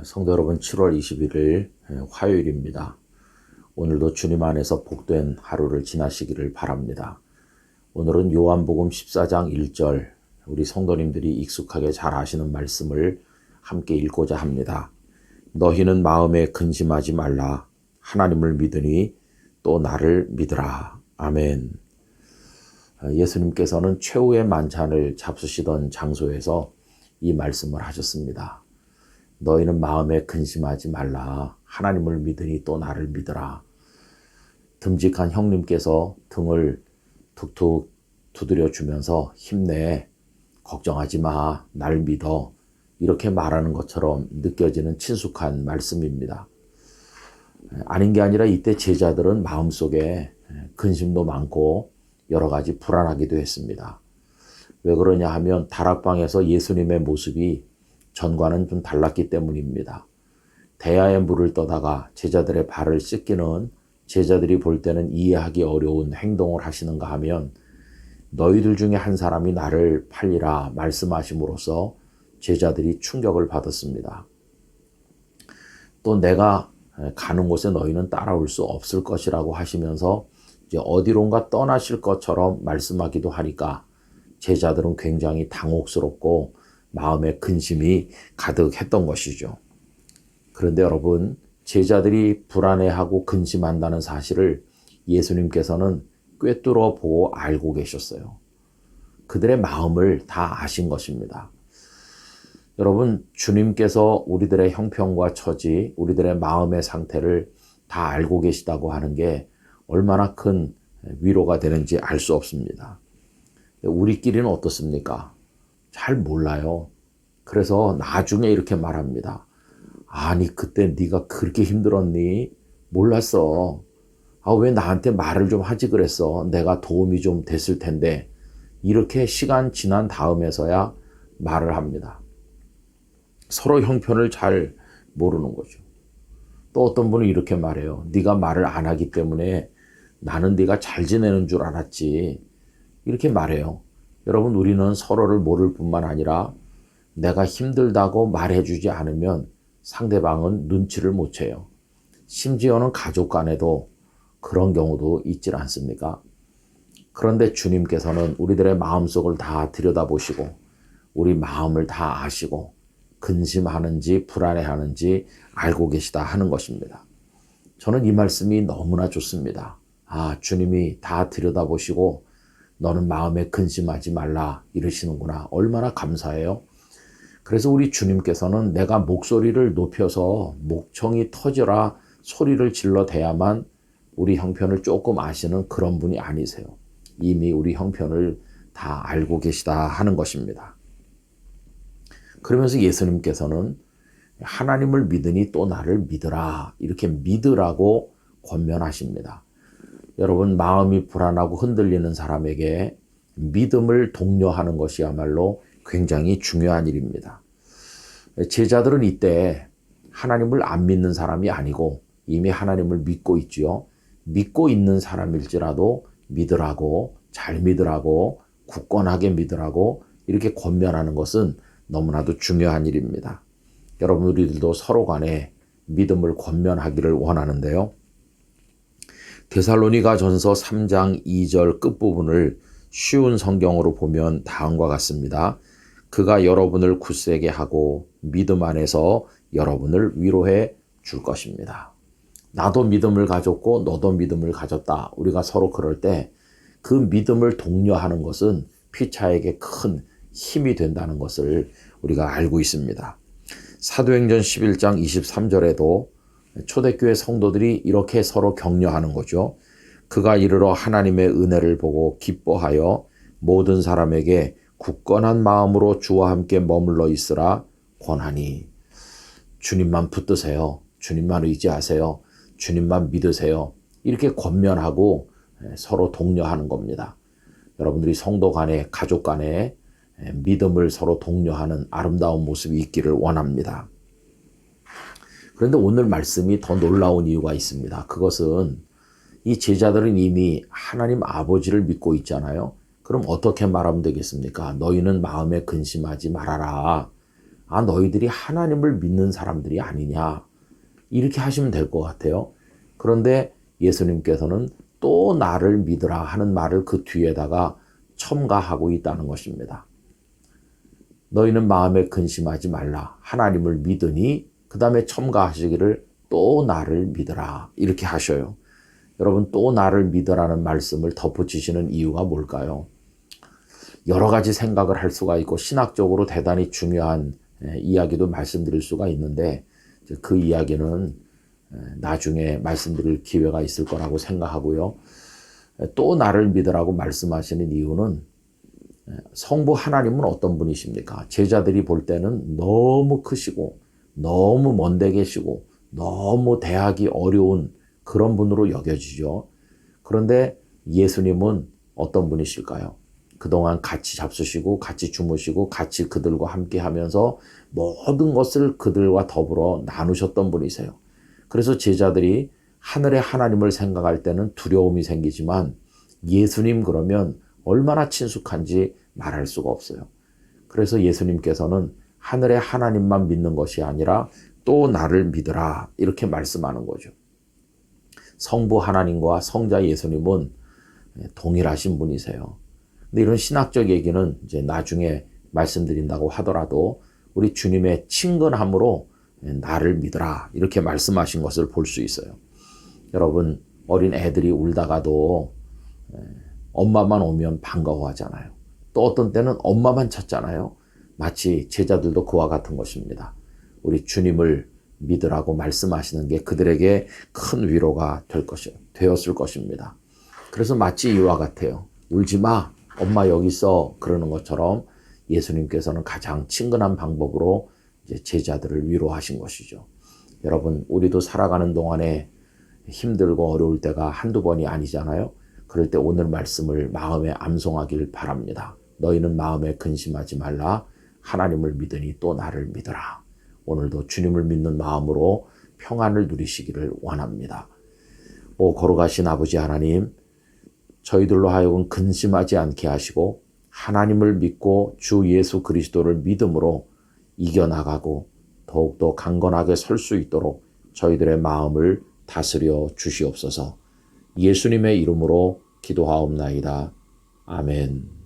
성도 여러분, 7월 21일 화요일입니다. 오늘도 주님 안에서 복된 하루를 지나시기를 바랍니다. 오늘은 요한복음 14장 1절, 우리 성도님들이 익숙하게 잘 아시는 말씀을 함께 읽고자 합니다. 너희는 마음에 근심하지 말라. 하나님을 믿으니 또 나를 믿으라. 아멘. 예수님께서는 최후의 만찬을 잡수시던 장소에서 이 말씀을 하셨습니다. 너희는 마음에 근심하지 말라. 하나님을 믿으니 또 나를 믿으라. 듬직한 형님께서 등을 툭툭 두드려 주면서 힘내, 걱정하지 마, 날 믿어, 이렇게 말하는 것처럼 느껴지는 친숙한 말씀입니다. 아닌 게 아니라 이때 제자들은 마음속에 근심도 많고 여러 가지 불안하기도 했습니다. 왜 그러냐 하면 다락방에서 예수님의 모습이 전과는 좀 달랐기 때문입니다. 대야에 물을 떠다가 제자들의 발을 씻기는, 제자들이 볼 때는 이해하기 어려운 행동을 하시는가 하면 너희들 중에 한 사람이 나를 팔리라 말씀하심으로써 제자들이 충격을 받았습니다. 또 내가 가는 곳에 너희는 따라올 수 없을 것이라고 하시면서 이제 어디론가 떠나실 것처럼 말씀하기도 하니까 제자들은 굉장히 당혹스럽고 마음에 근심이 가득했던 것이죠. 그런데 여러분, 제자들이 불안해하고 근심한다는 사실을 예수님께서는 꿰뚫어 보고 알고 계셨어요. 그들의 마음을 다 아신 것입니다. 여러분, 주님께서 우리들의 형편과 처지, 우리들의 마음의 상태를 다 알고 계시다고 하는 게 얼마나 큰 위로가 되는지 알 수 없습니다. 우리끼리는 어떻습니까? 잘 몰라요. 그래서 나중에 이렇게 말합니다. 아니, 그때 네가 그렇게 힘들었니? 몰랐어. 왜 나한테 말을 좀 하지 그랬어. 내가 도움이 좀 됐을 텐데. 이렇게 시간 지난 다음에서야 말을 합니다. 서로 형편을 잘 모르는 거죠. 또 어떤 분은 이렇게 말해요. 네가 말을 안 하기 때문에 나는 네가 잘 지내는 줄 알았지. 이렇게 말해요. 여러분, 우리는 서로를 모를 뿐만 아니라 내가 힘들다고 말해주지 않으면 상대방은 눈치를 못 채요. 심지어는 가족 간에도 그런 경우도 있질 않습니까? 그런데 주님께서는 우리들의 마음속을 다 들여다보시고 우리 마음을 다 아시고 근심하는지 불안해하는지 알고 계시다 하는 것입니다. 저는 이 말씀이 너무나 좋습니다. 주님이 다 들여다보시고 너는 마음에 근심하지 말라 이러시는구나. 얼마나 감사해요. 그래서 우리 주님께서는 내가 목소리를 높여서 목청이 터져라 소리를 질러대야만 우리 형편을 조금 아시는 그런 분이 아니세요. 이미 우리 형편을 다 알고 계시다 하는 것입니다. 그러면서 예수님께서는 하나님을 믿으니 또 나를 믿으라, 이렇게 믿으라고 권면하십니다. 여러분, 마음이 불안하고 흔들리는 사람에게 믿음을 독려하는 것이야말로 굉장히 중요한 일입니다. 제자들은 이때 하나님을 안 믿는 사람이 아니고 이미 하나님을 믿고 있지요. 믿고 있는 사람일지라도 믿으라고, 잘 믿으라고, 굳건하게 믿으라고 이렇게 권면하는 것은 너무나도 중요한 일입니다. 여러분, 우리들도 서로 간에 믿음을 권면하기를 원하는데요. 데살로니가 전서 3장 2절 끝부분을 쉬운 성경으로 보면 다음과 같습니다. 그가 여러분을 굳세게 하고 믿음 안에서 여러분을 위로해 줄 것입니다. 나도 믿음을 가졌고 너도 믿음을 가졌다. 우리가 서로 그럴 때 그 믿음을 독려하는 것은 피차에게 큰 힘이 된다는 것을 우리가 알고 있습니다. 사도행전 11장 23절에도 초대교회 성도들이 이렇게 서로 격려하는 거죠. 그가 이르러 하나님의 은혜를 보고 기뻐하여 모든 사람에게 굳건한 마음으로 주와 함께 머물러 있으라 권하니. 주님만 붙드세요. 주님만 의지하세요. 주님만 믿으세요. 이렇게 권면하고 서로 독려하는 겁니다. 여러분들이 성도 간에, 가족 간에 믿음을 서로 독려하는 아름다운 모습이 있기를 원합니다. 그런데 오늘 말씀이 더 놀라운 이유가 있습니다. 그것은 이 제자들은 이미 하나님 아버지를 믿고 있잖아요. 그럼 어떻게 말하면 되겠습니까? 너희는 마음에 근심하지 말아라. 너희들이 하나님을 믿는 사람들이 아니냐. 이렇게 하시면 될 것 같아요. 그런데 예수님께서는 또 나를 믿으라 하는 말을 그 뒤에다가 첨가하고 있다는 것입니다. 너희는 마음에 근심하지 말라. 하나님을 믿으니 그 다음에 첨가하시기를 또 나를 믿으라. 이렇게 하셔요. 여러분, 또 나를 믿으라는 말씀을 덧붙이시는 이유가 뭘까요? 여러 가지 생각을 할 수가 있고 신학적으로 대단히 중요한 이야기도 말씀드릴 수가 있는데 그 이야기는 나중에 말씀드릴 기회가 있을 거라고 생각하고요. 또 나를 믿으라고 말씀하시는 이유는 성부 하나님은 어떤 분이십니까? 제자들이 볼 때는 너무 크시고 너무 먼데 계시고 너무 대하기 어려운 그런 분으로 여겨지죠. 그런데 예수님은 어떤 분이실까요? 그동안 같이 잡수시고 같이 주무시고 같이 그들과 함께 하면서 모든 것을 그들과 더불어 나누셨던 분이세요. 그래서 제자들이 하늘의 하나님을 생각할 때는 두려움이 생기지만 예수님 그러면 얼마나 친숙한지 말할 수가 없어요. 그래서 예수님께서는 하늘의 하나님만 믿는 것이 아니라 또 나를 믿으라 이렇게 말씀하는 거죠. 성부 하나님과 성자 예수님은 동일하신 분이세요. 근데 이런 신학적 얘기는 이제 나중에 말씀드린다고 하더라도 우리 주님의 친근함으로 나를 믿으라 이렇게 말씀하신 것을 볼 수 있어요. 여러분, 어린 애들이 울다가도 엄마만 오면 반가워하잖아요. 또 어떤 때는 엄마만 찾잖아요. 마치 제자들도 그와 같은 것입니다. 우리 주님을 믿으라고 말씀하시는 게 그들에게 큰 위로가 되었을 것입니다. 그래서 마치 이와 같아요. 울지 마. 엄마 여기 있어. 그러는 것처럼 예수님께서는 가장 친근한 방법으로 이제 제자들을 위로하신 것이죠. 여러분, 우리도 살아가는 동안에 힘들고 어려울 때가 한두 번이 아니잖아요. 그럴 때 오늘 말씀을 마음에 암송하길 바랍니다. 너희는 마음에 근심하지 말라. 하나님을 믿으니 또 나를 믿으라. 오늘도 주님을 믿는 마음으로 평안을 누리시기를 원합니다. 오 거룩하신 아버지 하나님, 저희들로 하여금 근심하지 않게 하시고 하나님을 믿고 주 예수 그리스도를 믿음으로 이겨나가고 더욱더 강건하게 설 수 있도록 저희들의 마음을 다스려 주시옵소서. 예수님의 이름으로 기도하옵나이다. 아멘.